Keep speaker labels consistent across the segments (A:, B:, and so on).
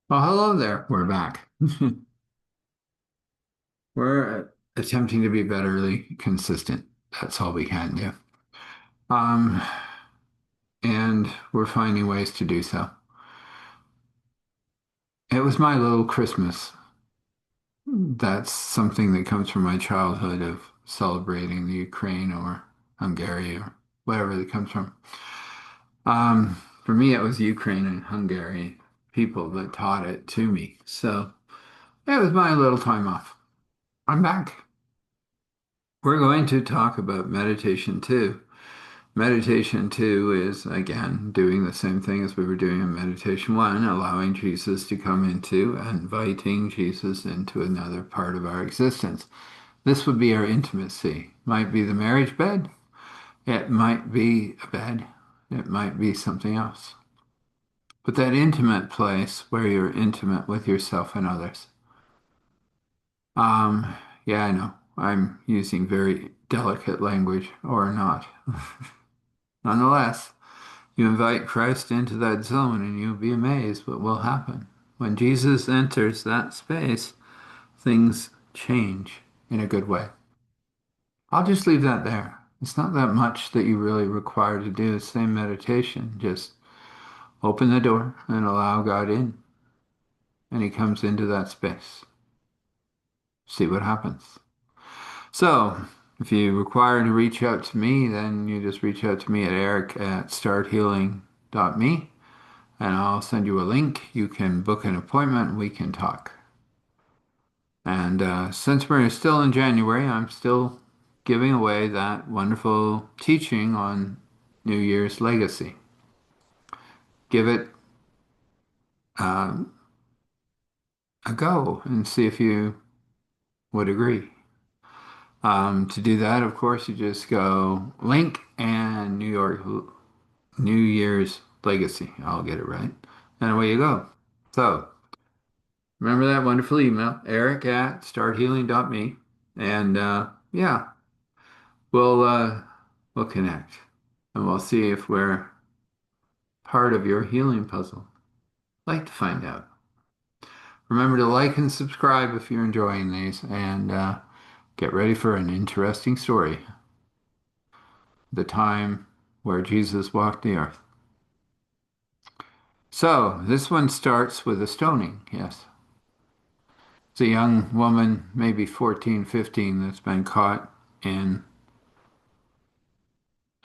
A: Oh, hello there. We're back. We're attempting to be betterly consistent. That's all we can do. Um, and we're finding ways to do so. It was my little Christmas. That's something that comes from my childhood of celebrating the Ukraine or Hungary or whatever it comes from. For me, it was Ukraine and Hungary people that taught it to me. So it was my little time off. I'm back. We're going to talk about meditation too. Meditation two is again doing the same thing as we were doing in meditation one, allowing Jesus to come into, inviting Jesus into another part of our existence. This would be our intimacy. Might be the marriage bed, it might be a bed, it might be something else. But that intimate place where you're intimate with yourself and others. Um, yeah, I know. I'm using very delicate language or not. Nonetheless, you invite Christ into that zone and you'll be amazed what will happen. When Jesus enters that space, things change in a good way. I'll just leave that there. It's not that much that you really require to do. It's same meditation. Just open the door and allow God in, and He comes into that space. See what happens. So, if you require to reach out to me, then you just reach out to me at eric@starthealing.me. And I'll send you a link. You can book an appointment and we can talk. And since we're still in January, I'm still giving away that wonderful teaching on New Year's legacy. Give it um, a go and see if you would agree. To do that, of course, you just go link and New Year's legacy. I'll get it right. And away you go. So remember that wonderful email, eric@starthealing.me. And yeah, we'll connect and we'll see if we're part of your healing puzzle. I'd like to find out. Remember to like and subscribe if you're enjoying these and get ready for an interesting story. The time where Jesus walked the earth. So this one starts with a stoning, yes. It's a young woman, maybe 14, 15, that's been caught in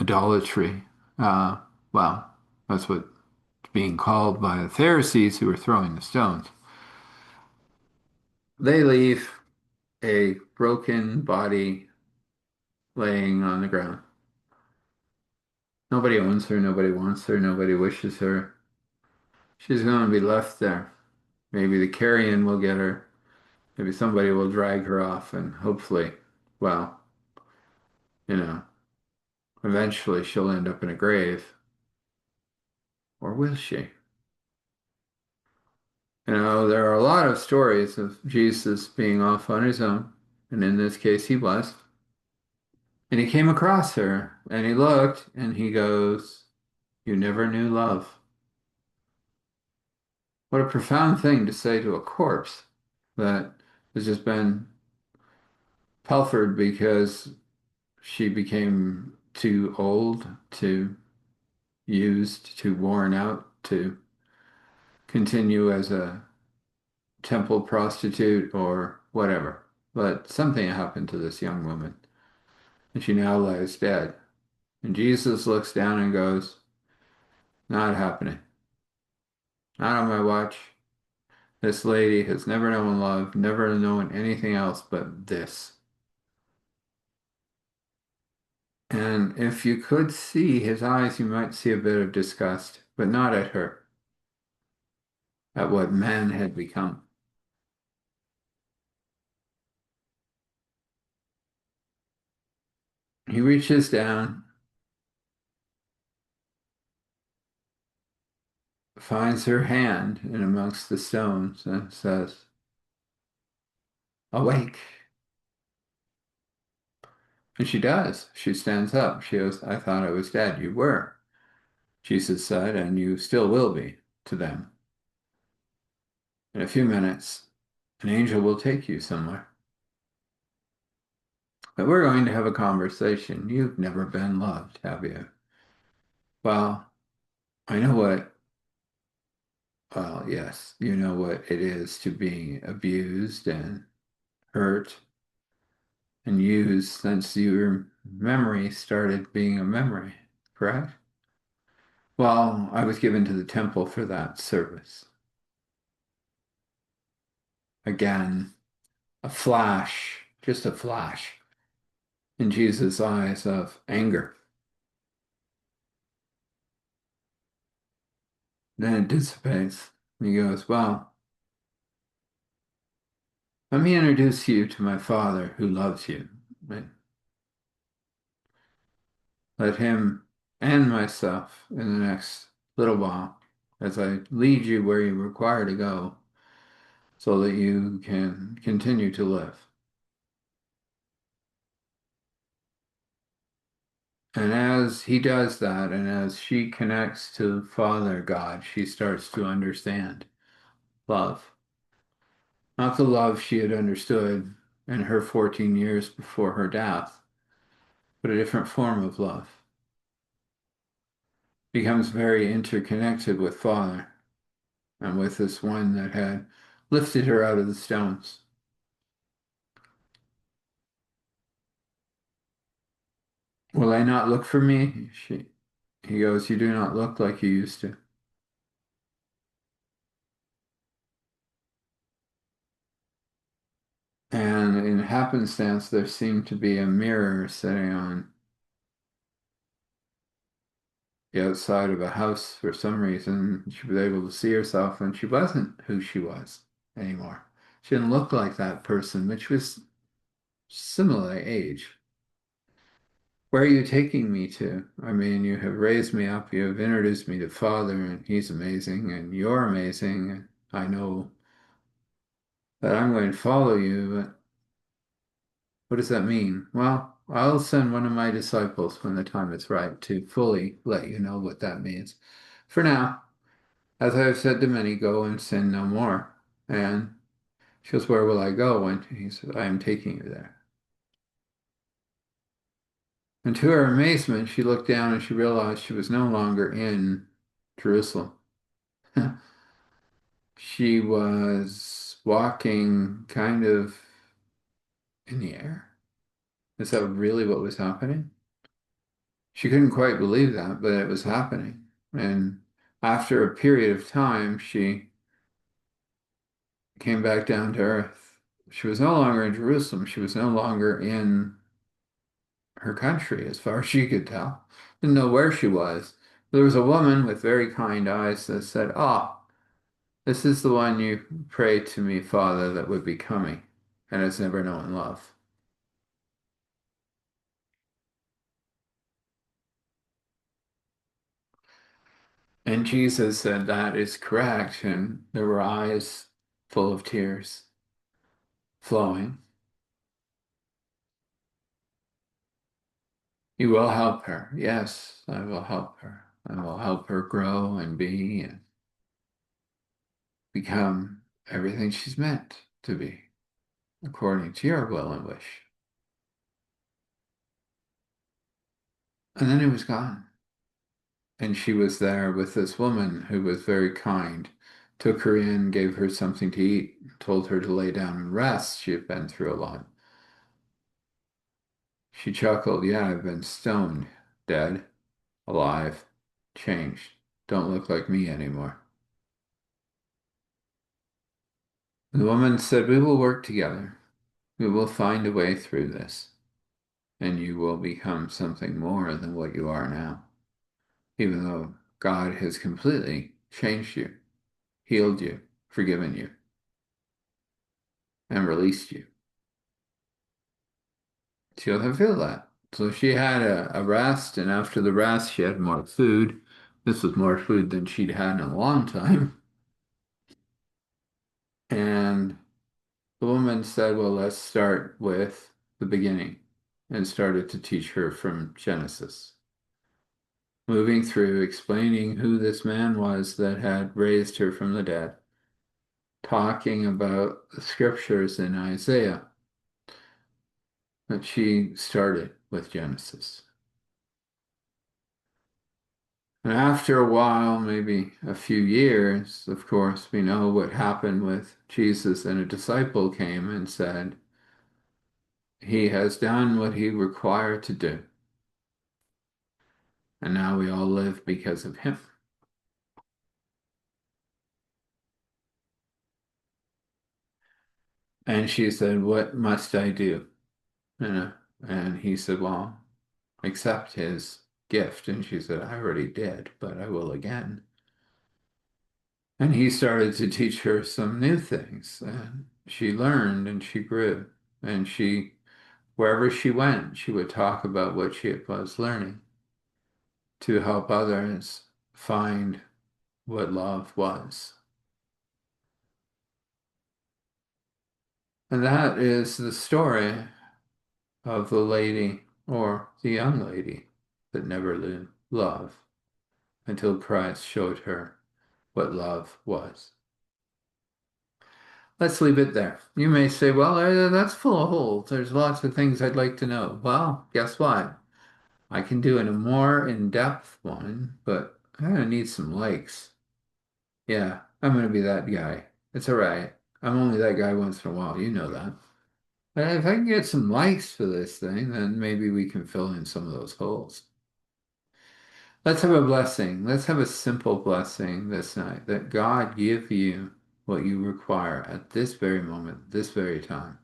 A: idolatry. Uh, well, that's what's being called by the Pharisees who are throwing the stones. They leave a broken body laying on the ground. Nobody owns her, nobody wants her, nobody wishes her. She's going to be left there. Maybe the carrion will get her. Maybe somebody will drag her off, and hopefully, well, you know, eventually she'll end up in a grave. Or will she? There are a lot of stories of Jesus being off on his own, and in this case, he was. And he came across her, and he looked, and he goes, "You never knew love." What a profound thing to say to a corpse that has just been pilfered because she became too old, too used, too worn out to continue as a temple prostitute or whatever. But something happened to this young woman, and she now lies dead. And Jesus looks down and goes, "Not happening. Not on my watch. This lady has never known love, never known anything else but this." And if you could see his eyes, you might see a bit of disgust, but not at her, at what man had become. He reaches down, finds her hand in amongst the stones, and says, "Awake." And she does. She stands up. She goes, "I thought I was dead." "You were," Jesus said, "and you still will be to them." In a few minutes, an angel will take you somewhere. But we're going to have a conversation. You've never been loved, have you? Well, I know what, well, yes, you know what it is to be abused and hurt and used since your memory started being a memory, correct? Well, I was given to the temple for that service. Again, a flash, just a flash in Jesus' eyes of anger. Then it dissipates. He goes, well, let me introduce you to my Father who loves you. Right? Let him and myself in the next little while, as I lead you where you require to go, so that you can continue to live. And as he does that, and as she connects to Father God, she starts to understand love. Not the love she had understood in her 14 years before her death, but a different form of love. Becomes very interconnected with Father and with this one that had lifted her out of the stones. Will I not look for me? He goes, you do not look like you used to. And in happenstance, there seemed to be a mirror sitting on the outside of a house for some reason. She was able to see herself, and she wasn't who she was anymore. She didn't look like that person, which was similar age. Where are you taking me to? I mean, you have raised me up, you have introduced me to Father, and he's amazing, and you're amazing, and I know that I'm going to follow you, but what does that mean? Well, I'll send one of my disciples when the time is right to fully let you know what that means. For now, as I have said to many, go and sin no more. And she goes, where will I go? And he says, I am taking you there. And to her amazement, she looked down and she realized she was no longer in Jerusalem. She was walking kind of in the air. Is that really what was happening? She couldn't quite believe that, but it was happening. And after a period of time, she came back down to earth. She was no longer in Jerusalem. She was no longer in her country, as far as she could tell. Didn't know where she was. There was a woman with very kind eyes that said, oh, this is the one you prayed to me, Father, that would be coming and has never known love. And Jesus said, that is correct. And there were eyes full of tears flowing. You will help her. Yes, I will help her. I will help her grow and be and become everything she's meant to be, according to your will and wish. And then he was gone. And she was there with this woman who was very kind, took her in, gave her something to eat, told her to lay down and rest. She had been through a lot. She chuckled, yeah, I've been stoned, dead, alive, changed. Don't look like me anymore. The woman said, we will work together. We will find a way through this, and you will become something more than what you are now, even though God has completely changed you, healed you, forgiven you, and released you. She doesn't feel that. So she had a rest, and after the rest, she had more food. This was more food than she'd had in a long time. And the woman said, well, let's start with the beginning, and started to teach her from Genesis, moving through explaining who this man was that had raised her from the dead, talking about the scriptures in Isaiah, that she started with Genesis. And after a while, maybe a few years, of course, we know what happened with Jesus, and a disciple came and said, he has done what he required to do, and now we all live because of him. And she said, what must I do? And he said, well, accept his gift. And she said, I already did, but I will again. And he started to teach her some new things. And she learned and she grew. And wherever she went, she would talk about what she was learning to help others find what love was. And that is the story of the lady or the young lady that never knew love until Christ showed her what love was. Let's leave it there. You may say, well, that's full of holes. There's lots of things I'd like to know. Well, guess what? I can do a more in-depth one, but I'm gonna need some likes. Yeah, I'm gonna be that guy. It's all right. I'm only that guy once in a while. You know that. But if I can get some likes for this thing, then maybe we can fill in some of those holes. Let's have a blessing. Let's have a simple blessing this night that God give you what you require at this very moment, this very time.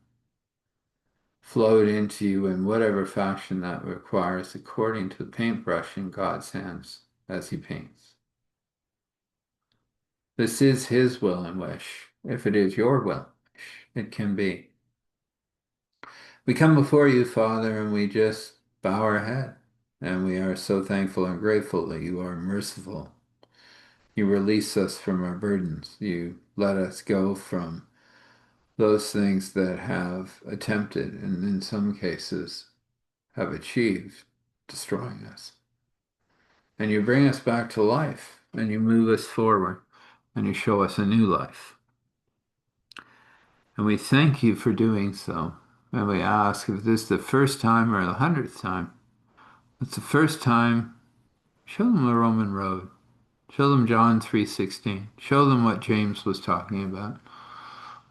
A: Flow it into you in whatever fashion that requires, according to the paintbrush in God's hands as He paints. This is His will and wish. If it is your will, it can be. We come before you, Father, and we just bow our head. And we are so thankful and grateful that you are merciful. You release us from our burdens. You let us go from those things that have attempted, and in some cases have achieved, destroying us. And you bring us back to life, and you move us forward, and you show us a new life. And we thank you for doing so. And we ask if this is the first time or the 100th time, it's the first time, show them the Roman road. Show them John 3:16. Show them what James was talking about.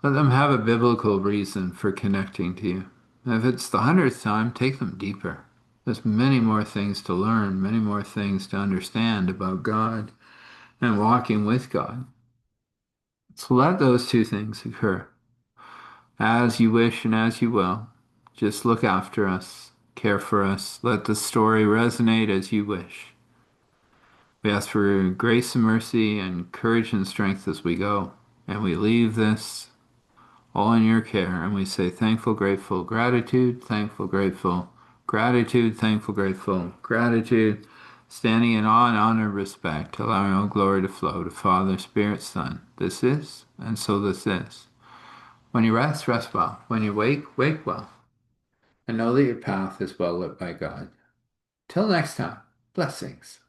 A: Let them have a biblical reason for connecting to you. And if it's the 100th time, take them deeper. There's many more things to learn, many more things to understand about God and walking with God. So let those two things occur as you wish and as you will. Just look after us, care for us. Let the story resonate as you wish. We ask for grace and mercy and courage and strength as we go. And we leave this all in your care. And we say thankful, grateful, gratitude, thankful, grateful, gratitude, thankful, grateful, gratitude, standing in awe and honor and respect, allowing all glory to flow to Father, Spirit, Son. This is, and so this is. When you rest, rest well. When you wake, wake well. And know that your path is well lit by God. Till next time, blessings.